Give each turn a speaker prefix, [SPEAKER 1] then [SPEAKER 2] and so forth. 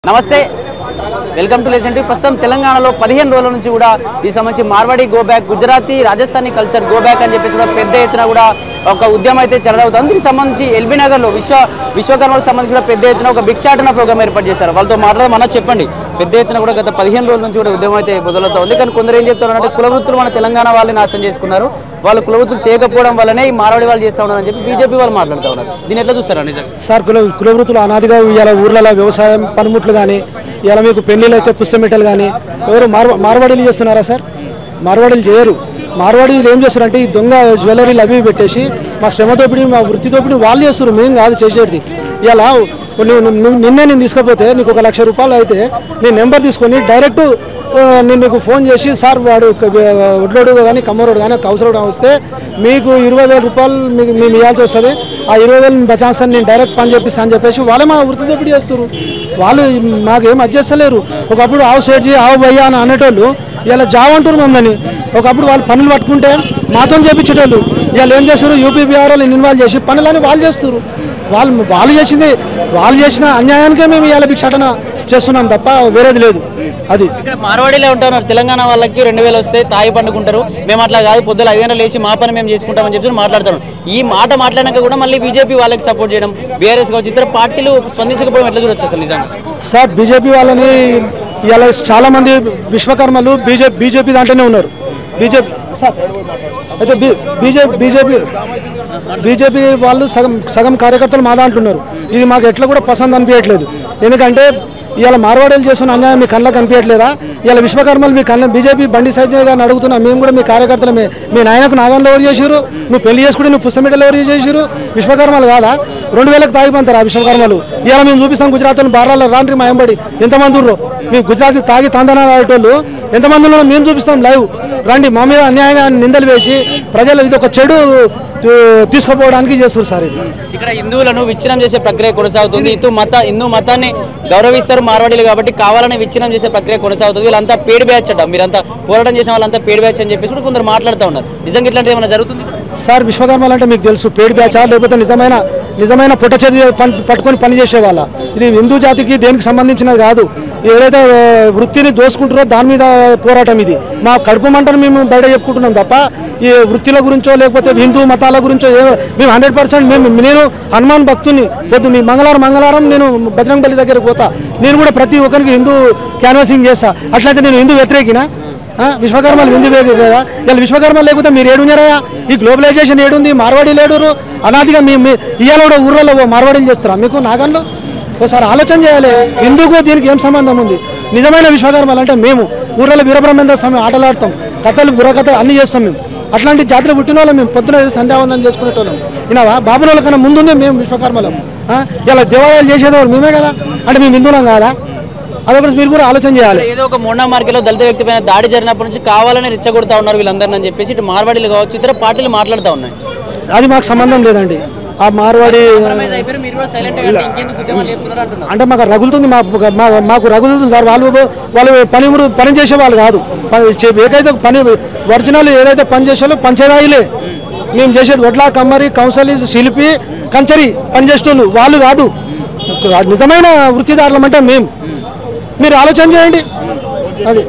[SPEAKER 1] నమస్తే welcome to legend. ప్రస్తుతం తెలంగాణలో 15 రోజుల నుంచి కూడా దీనికి సంబంధించి Marwari go back, Gujarati Rajasthani culture go back అని చెప్పేసి కూడా పెద్ద ఎత్తున కూడా ఒక ఉద్యమం అయితే చెలరవుతుంది. దీనికి సంబంధించి ఎల్బీ నగర్లో విశ్వకర్మలకు సంబంధించి కూడా పెద్ద ఎత్తున ఒక భిక్షాటన ప్రోగ్రామ్ ఏర్పాటు చేశారు. వాళ్ళతో మాట్లాడమన్నా చెప్పండి. పెద్ద ఎత్తున కూడా గత 15 రోజుల నుంచి కూడా ఉద్యమం అయితే మొదలవుతా ఉంది. కానీ కొందరు ఏం చెప్తున్నారంటే కులవృత్తులు మన తెలంగాణ వాళ్ళని నాశనం చేసుకున్నారు, వాళ్ళు కులవృత్తులు చేయకపోవడం వల్లనే ఈ మార్వాడి వాళ్ళు చేస్తూ ఉన్నారని చెప్పి బీజేపీ వాళ్ళు మాట్లాడుతూ ఉన్నారు. దీన్ని ఎట్లా చూస్తారా? నిజంగా
[SPEAKER 2] సార్, కులవృత్తులు అనాదిగా ఇవాళ ఊర్లలో వ్యవసాయం పనిముట్లు కానీ, ఇలా మీకు పెళ్లిళ్ళు అయితే పుస్తమెట్టలు కానీ ఎవరు మార్వాడీలు చేస్తున్నారా సార్? మార్వాడీలు చేయరు. మార్వాడీలు ఏం చేస్తారంటే ఈ దొంగ జ్యువెలరీలు అవి పెట్టేసి మా శ్రమ దోపిడి, మా వృత్తి దోపిడి వాళ్ళు చేస్తారు, మేము కాదు చేసేది. ఇలా నిన్నే నేను తీసుకపోతే నీకు 1 లక్ష రూపాయలు అయితే నేను నెంబర్ తీసుకొని డైరెక్ట్ నేను నీకు ఫోన్ చేసి, సార్ వాడు ఒడ్లోడు కానీ కమ్మరోడు కానీ కౌసరోడు వస్తే మీకు 20,000 రూపాయలు మేము ఇవ్వాల్సి వస్తుంది, ఆ 20,000 బచాన్సని నేను డైరెక్ట్ పని చేపిస్తాను అని చెప్పేసి వాళ్ళే మా వృత్తి దోపిడి చేస్తారు. వాళ్ళు మాకేం అడ్జస్తలేరు. ఒకప్పుడు ఆవు సేట్ చేయి, ఆవు భయ్యా అని అనేటోళ్ళు ఇలా జాబ్ అంటారు మమ్మల్ని. ఒకప్పుడు వాళ్ళు పనులు పట్టుకుంటే మాతో చేపించేటోళ్ళు ఇవాళ ఏం చేస్తారు? యూపీ బీఆర్ వాళ్ళని ఇన్వాల్వ్ చేసి పనులని వాళ్ళు చేస్తారు. వాళ్ళు చేసిన అన్యాయానికే మేము ఇవాళ భిక్షాటన చేస్తున్నాం తప్ప వేరేది లేదు. అది
[SPEAKER 1] ఇక్కడ మార్వాడీలే ఉంటున్నారు. తెలంగాణ వాళ్ళకి 2,000 వస్తే తాయి పండుకుంటారు, మేము అట్లా కాదు, పొద్దున 5 గంటలు లేచి మా పని మేము చేసుకుంటామని చెప్పి మాట్లాడతారు. ఈ మాట మాట్లాడాక కూడా మళ్ళీ బీజేపీ వాళ్ళకి సపోర్ట్ చేయడం, బీఆర్ఎస్ కావచ్చు ఇతర పార్టీలు స్పందించకపోవడం ఎట్లా చూడొచ్చు అసలు నిజంగా?
[SPEAKER 2] సార్, బీజేపీ వాళ్ళని ఇలా చాలా మంది విశ్వకర్మలు బీజేపీ దాంట్లోనే ఉన్నారు. అయితే బీజేపీ వాళ్ళు సగం కార్యకర్తలు మా దాంట్లో ఉన్నారు. ఇది మాకు ఎట్లా కూడా పసంద్ అనిపించట్లేదు. ఎందుకంటే ఇవాళ మార్వాడీలు చేస్తున్న అన్యాయం మీ కళ్ళకి కనిపించట్లేదా? ఇవాళ విశ్వకర్మలు మీ కళ్ళ బీజేపీ బండి సైజయ్ గారిని అడుగుతున్నా, మేము కూడా మీ కార్యకర్తలమే. మీ నాయనకు నాగంలో ఎవరు చేసారు? నువ్వు పెళ్లి చేసుకుంటే నువ్వు పుస్తమెట్టలు ఎవరు చేసారు? విశ్వకర్మలు కాదా? 2,000కి తాగిపోతారు ఆ విశ్వకర్మలు. ఇవాళ మేము చూపిస్తాం గుజరాత్లో బార్లలో రాండ్రి మా ఎంబడి ఎంతమంది ఉన్నారు. మేము గుజరాతీ తాగి తందన ఆడేటోళ్ళు ఎంతమంది ఉన్నారో మేము చూపిస్తాం లైవ్. రండి, మా మీద అన్యాయంగా నిందలు వేసి ప్రజలు ఇది ఒక చెడు తీసుకుపోవడానికి చేస్తారు సార్. ఇది
[SPEAKER 1] ఇక్కడ హిందువులను విచ్ఛిన్నం చేసే ప్రక్రియ కొనసాగుతుంది. హిందూ మతాన్ని గౌరవిస్తారు మార్వాడీలు కాబట్టి కావాలని విచ్ఛిన్నం చేసే ప్రక్రియ కొనసాగుతుంది. వీళ్ళంతా పేడ్ బ్యాచ్ అట, మీరంతా పోరాటం చేసిన వాళ్ళంతా పేడ్ బ్యాచ్ అని చెప్పేసి కూడా కొందరు మాట్లాడుతూ ఉన్నారు. నిజంగా ఇట్లాంటి ఏమైనా జరుగుతుంది
[SPEAKER 2] సార్? విశ్వకర్మలు అంటే మీకు తెలుసు పేడ్ బ్యాచా లేకపోతే నిజమైన పొట్ట చేతి పట్టుకొని పనిచేసే వాళ్ళ? ఇది హిందూ జాతికి దేనికి సంబంధించినది కాదు. ఏదైతే వృత్తిని దోసుకుంటారో దాని మీద పోరాటం ఇది. మా కడుపు మంటను మేము బయట చెప్పుకుంటున్నాం తప్ప ఈ వృత్తిల గురించో లేకపోతే హిందూ మతాల గురించో మేము 100% నేను హనుమాన్ భక్తుని. మీ మంగళవారం నేను బజరంగబలి దగ్గరకు పోతా. నేను కూడా ప్రతి ఒక్కరికి హిందూ క్యాన్వాసింగ్ చేస్తా. అట్లయితే నేను హిందూ వ్యతిరేకినా? విశ్వకర్మలు హిందూ వ్యతిరేక? ఇలా విశ్వకర్మలు లేకపోతే మీరు ఏడున్నారా? ఈ గ్లోబలైజేషన్ ఏడుంది? మార్వాడీలు ఏడురు? అనాదిగా ఇవాళ కూడా ఊర్లలో మార్వాడీలు చేస్తారా మీకు నాగంలో? ఒకసారి ఆలోచన చేయాలి. ఎందుకు దీనికి ఏం సంబంధం ఉంది? నిజమైన విశ్వకర్మలు అంటే మేము ఊర్లలో వీరబ్రహ్మేంద్ర స్వామి ఆటలాడతాం, కథలు బుర్రకథలు అన్నీ చేస్తాం. మేము అట్లాంటి జాతర పుట్టిన వాళ్ళం. మేము పొద్దున సంధ్యావందనం చేసుకునేటోళ్ళం. ఇనావా బాబుల కన్నా ముందుందే మేము విశ్వకర్మలం. ఇలా దేవాలయాలు చేసేవాళ్ళు మేమే కదా, అంటే మేము హిందువులం కాదా? అదొకటి మీరు కూడా ఆలోచన చేయాలి.
[SPEAKER 1] ఏదో ఒక మొండా మార్కెట్లో దళిత వ్యక్తి పైన దాడి జరిగినప్పటి నుంచి కావాలని రెచ్చగొడతా ఉన్నారు వీళ్ళందరినీ అని చెప్పేసి ఇటు మార్వాడీలు కావచ్చు ఇతర పార్టీలు మాట్లాడుతూ ఉన్నాయి.
[SPEAKER 2] అది మాకు సంబంధం లేదండి. ఆ మార్వాడి అంటే మాకు రగులుతుంది, మాకు రగులుతుంది సార్. వాళ్ళు పని చేసే వాళ్ళు కాదు. ఏకైతే పని ఒరిజినల్ ఏదైతే పని చేసేవాళ్ళు పంచదాయిలే. మేము చేసేది వడ్ల, కమ్మరి, కౌన్సలి, శిల్పి, కంచరి పని చేసేవాళ్ళు వాళ్ళు కాదు. నిజమైన వృత్తిదారులం అంటే మేము. మీరు ఆలోచన చేయండి. అది